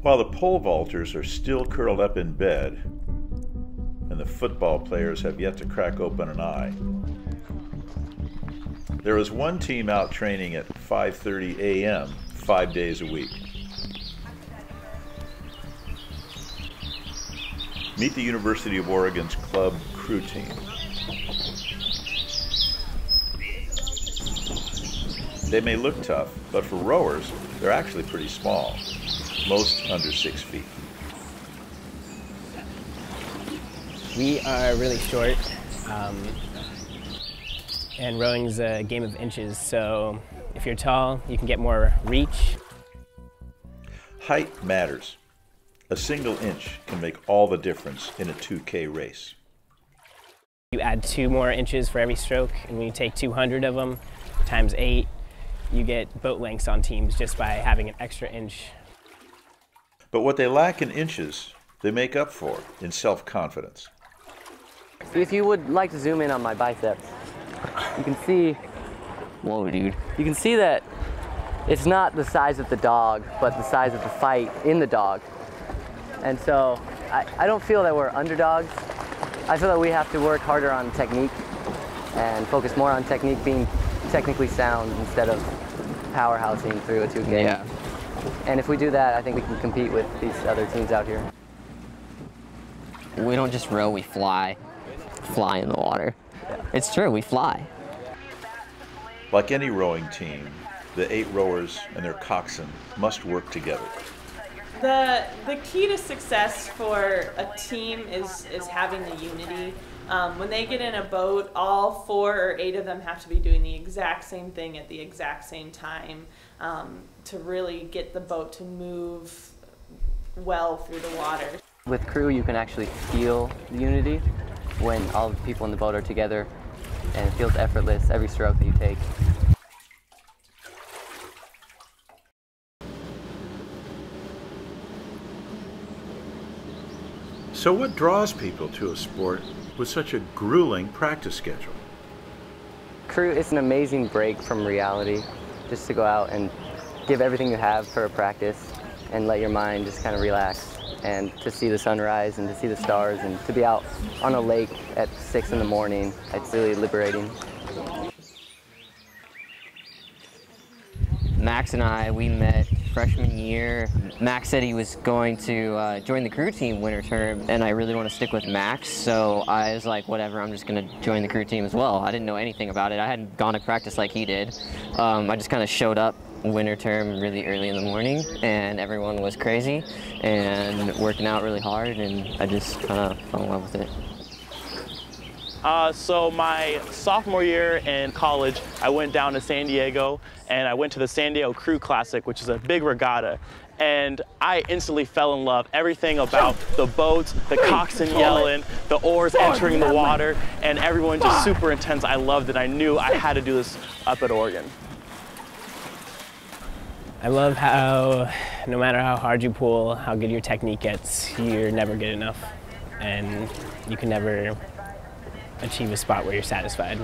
While the pole vaulters are still curled up in bed, and the football players have yet to crack open an eye, there is one team out training at 5:30 a.m. 5 days a week. Meet the University of Oregon's club crew team. They may look tough, but for rowers, they're actually pretty small, most under 6 feet. We are really short, and rowing's a game of inches, so if you're tall, you can get more reach. Height matters. A single inch can make all the difference in a 2K race. You add 2 more inches for every stroke, and when you take 200 of them times 8, you get boat lengths on teams just by having an extra inch. But what they lack in inches, they make up for in self-confidence. If you would like to zoom in on my biceps, you can see, whoa dude, you can see that it's not the size of the dog, but the size of the fight in the dog. And so I don't feel that we're underdogs. I feel that we have to work harder on technique and focus more on technique, being technically sound instead of powerhousing through a 2K. Yeah. And if we do that, I think we can compete with these other teams out here. We don't just row, we fly. Fly in the water. Yeah. It's true, we fly. Like any rowing team, the 8 rowers and their coxswain must work together. The key to success for a team is having the unity. When they get in a boat, all 4 or 8 of them have to be doing the exact same thing at the exact same time to really get the boat to move well through the water. With crew, you can actually feel the unity when all the people in the boat are together, and it feels effortless every stroke that you take. So what draws people to a sport with such a grueling practice schedule? Crew is an amazing break from reality, just to go out and give everything you have for a practice and let your mind just kind of relax, and to see the sunrise and to see the stars and to be out on a lake at 6 in the morning. It's really liberating. Max and I, we met freshman year. Max said he was going to join the crew team winter term, and I really want to stick with Max, so I was like, whatever, I'm just going to join the crew team as well. I didn't know anything about it. I hadn't gone to practice like he did. I just kind of showed up winter term really early in the morning, and everyone was crazy and working out really hard, and I just kind of fell in love with it. So my sophomore year in college, I went down to San Diego and I went to the San Diego Crew Classic, which is a big regatta. And I instantly fell in love. Everything about the boats, the coxswain yelling, the oars entering the water, and everyone just super intense. I loved it. I knew I had to do this up at Oregon. I love how no matter how hard you pull, how good your technique gets, you're never good enough. And you can never achieve a spot where you're satisfied.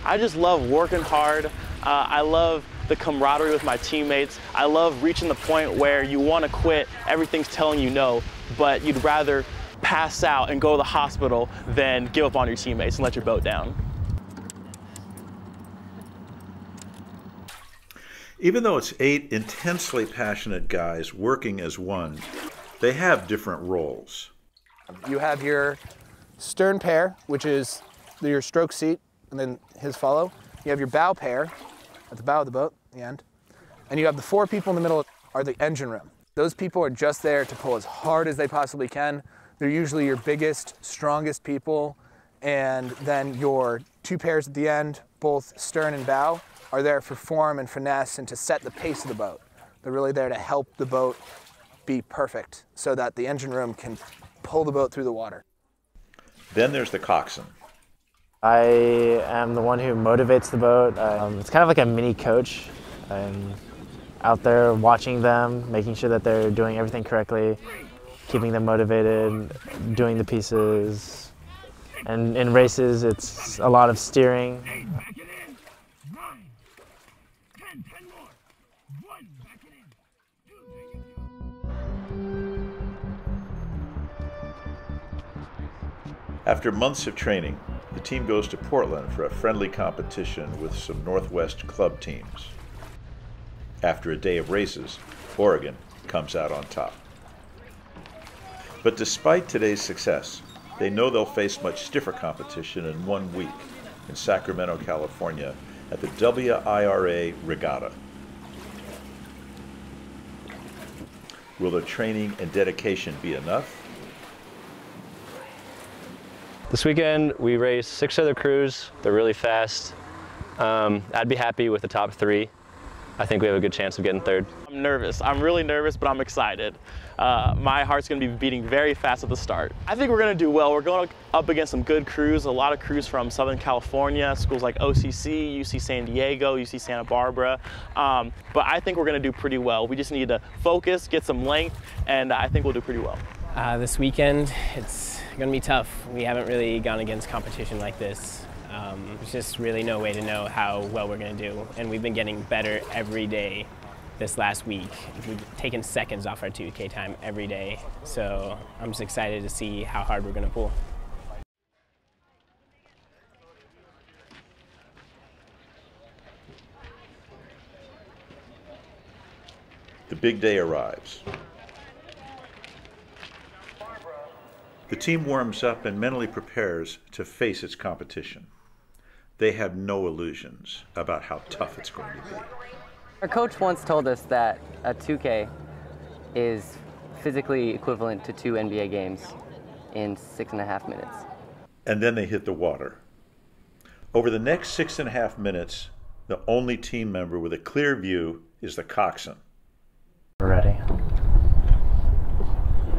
I just love working hard. I love the camaraderie with my teammates. I love reaching the point where you want to quit, everything's telling you no, but you'd rather pass out and go to the hospital than give up on your teammates and let your boat down. Even though it's 8 intensely passionate guys working as one, they have different roles. You have your stern pair, which is your stroke seat, and then his follow. You have your bow pair at the bow of the boat, the end. And you have the 4 people in the middle are the engine room. Those people are just there to pull as hard as they possibly can. They're usually your biggest, strongest people. And then your 2 pairs at the end, both stern and bow, are there for form and finesse and to set the pace of the boat. They're really there to help the boat be perfect so that the engine room can pull the boat through the water. Then there's the coxswain. I am the one who motivates the boat. It's kind of like a mini coach. I'm out there watching them, making sure that they're doing everything correctly, keeping them motivated, doing the pieces, And in races, it's a lot of steering. After months of training, the team goes to Portland for a friendly competition with some Northwest club teams. After a day of races, Oregon comes out on top. But despite today's success, they know they'll face much stiffer competition in 1 week in Sacramento, California at the WIRA Regatta. Will their training and dedication be enough? This weekend we raced 6 other crews. They're really fast. I'd be happy with the top 3. I think we have a good chance of getting 3rd. I'm nervous. I'm really nervous, but I'm excited. My heart's going to be beating very fast at the start. I think we're going to do well. We're going up against some good crews, a lot of crews from Southern California, schools like OCC, UC San Diego, UC Santa Barbara. But I think we're going to do pretty well. We just need to focus, get some length, and I think we'll do pretty well. This weekend, it's going to be tough. We haven't really gone against competition like this. There's just really no way to know how well we're going to do. And we've been getting better every day this last week. We've taken seconds off our 2K time every day. So I'm just excited to see how hard we're going to pull. The big day arrives. The team warms up and mentally prepares to face its competition. They have no illusions about how tough it's going to be. Our coach once told us that a 2K is physically equivalent to 2 NBA games in 6.5 minutes. And then they hit the water. Over the next 6.5 minutes, the only team member with a clear view is the coxswain. We're ready.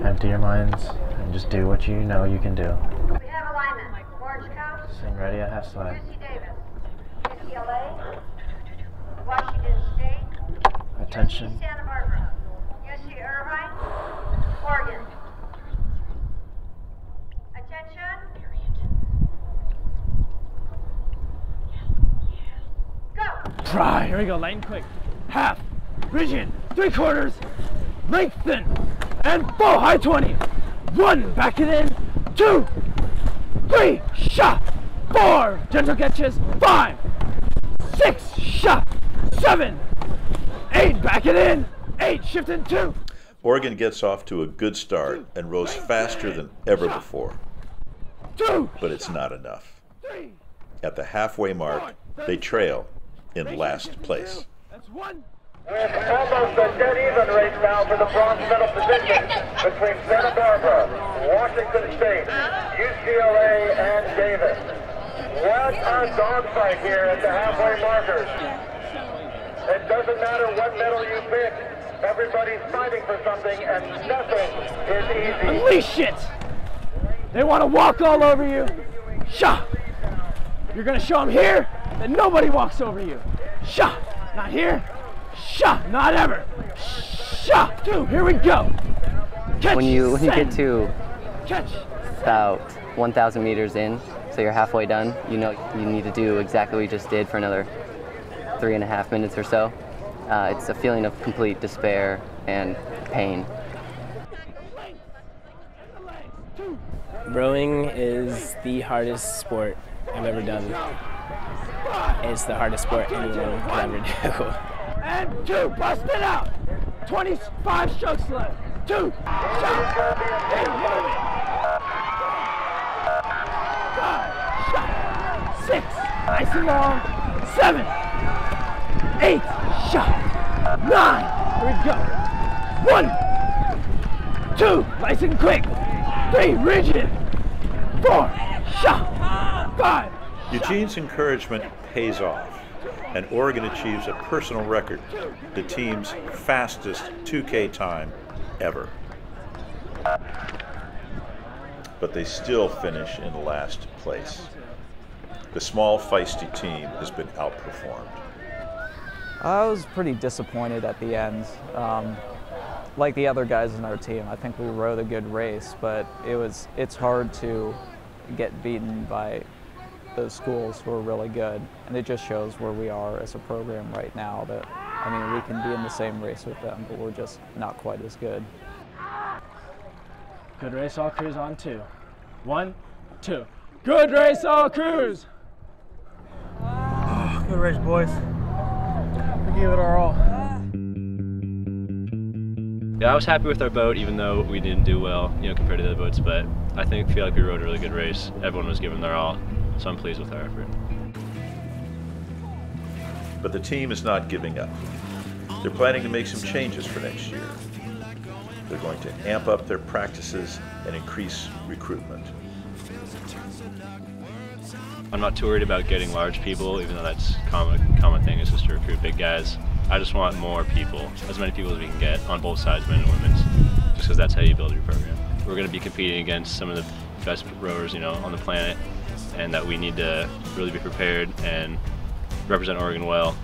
Empty your minds and just do what you know you can do. We have alignment. Orange coat. Sing ready at half slide. UC Davis. UCLA. Washington State. Attention. UC Santa Barbara. UC Irvine. Oregon. Attention. Go. Try. Here we go. Light and quick. Half. Rigid. 3/4. Lengthen. And full. High 20. 1. Back it in. 2. 3. Shot. 4. Gentle catches. 5. 6. Shot. 7. 8. Back it in. 8. Shift in 2. Oregon gets off to a good start and rows faster than ever before. 2. But it's not enough. At the halfway mark, they trail in last place. That's 1. It's almost a dead-even race now for the bronze medal position between Santa Barbara, Washington State, UCLA, and Davis. What a dogfight here at the halfway markers. It doesn't matter what medal you pick. Everybody's fighting for something, and nothing is easy. Unleash it! They want to walk all over you. Shot! You're going to show them here that nobody walks over you. Shot! Not here. Shot! Not ever. Shot! 2. Here we go. Catch, When you get to catch. about 1,000 meters in, so you're halfway done, you know you need to do exactly what you just did for another 3.5 minutes or so. It's a feeling of complete despair and pain. Rowing is the hardest sport I've ever done. It's the hardest sport anyone could ever do. And 2. Bust it out. 25 strokes left. 2. Shot. 8. Move it. 5. Shot. 6. Nice and long. 7. 8. Shot. 9. Here we go. 1. 2. Nice and quick. 3. Rigid. 4. Shot. 5. Eugene's encouragement pays off, and Oregon achieves a personal record, the team's fastest 2K time ever. But they still finish in last place. The small, feisty team has been outperformed. I was pretty disappointed at the end. Like the other guys in our team, I think we rode a good race, but it's hard to get beaten by those schools who are really good. And it just shows where we are as a program right now, that, I mean, we can be in the same race with them, but we're just not quite as good. Good race, all crews on 2. 1, 2. Good race, all crews! Good race, boys. We gave it our all. Yeah, I was happy with our boat, even though we didn't do well, you know, compared to the other boats. But I feel like we rode a really good race. Everyone was giving their all, so I'm pleased with our effort. But the team is not giving up. They're planning to make some changes for next year. They're going to amp up their practices and increase recruitment. I'm not too worried about getting large people, even though that's common thing is just to recruit big guys. I just want more people, as many people as we can get on both sides, men and women's, just because that's how you build your program. We're going to be competing against some of the best rowers, you know, on the planet, and that we need to really be prepared and represent Oregon well.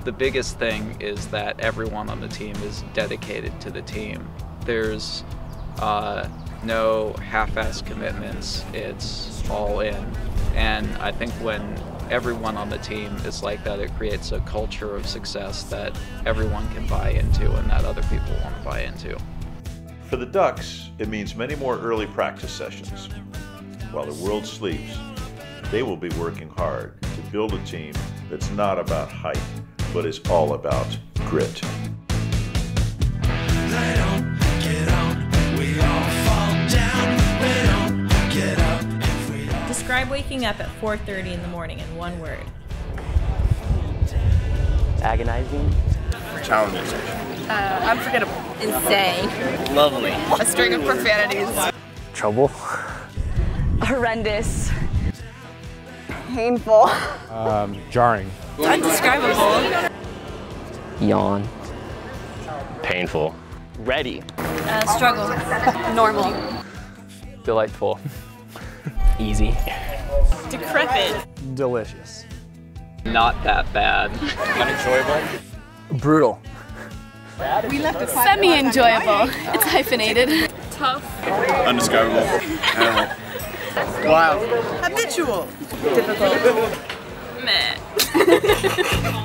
The biggest thing is that everyone on the team is dedicated to the team. There's no half-assed commitments, it's all in. And I think when everyone on the team is like that, it creates a culture of success that everyone can buy into and that other people want to buy into. For the Ducks, it means many more early practice sessions. While the world sleeps, they will be working hard to build a team that's not about height, but is all about grit. Describe waking up at 4:30 in the morning in one word. Agonizing. Challenging. Unforgettable. Insane. Lovely. A string of profanities. Trouble. Horrendous. Painful. Jarring. Undescribable. Yawn. Painful. Ready. Struggle. Normal. Delightful. Easy. Decrepit. Delicious. Not that bad. Unenjoyable. Brutal. Semi-enjoyable. It's hyphenated. Tough. Undescribable. Wild. Habitual. Difficult. Meh.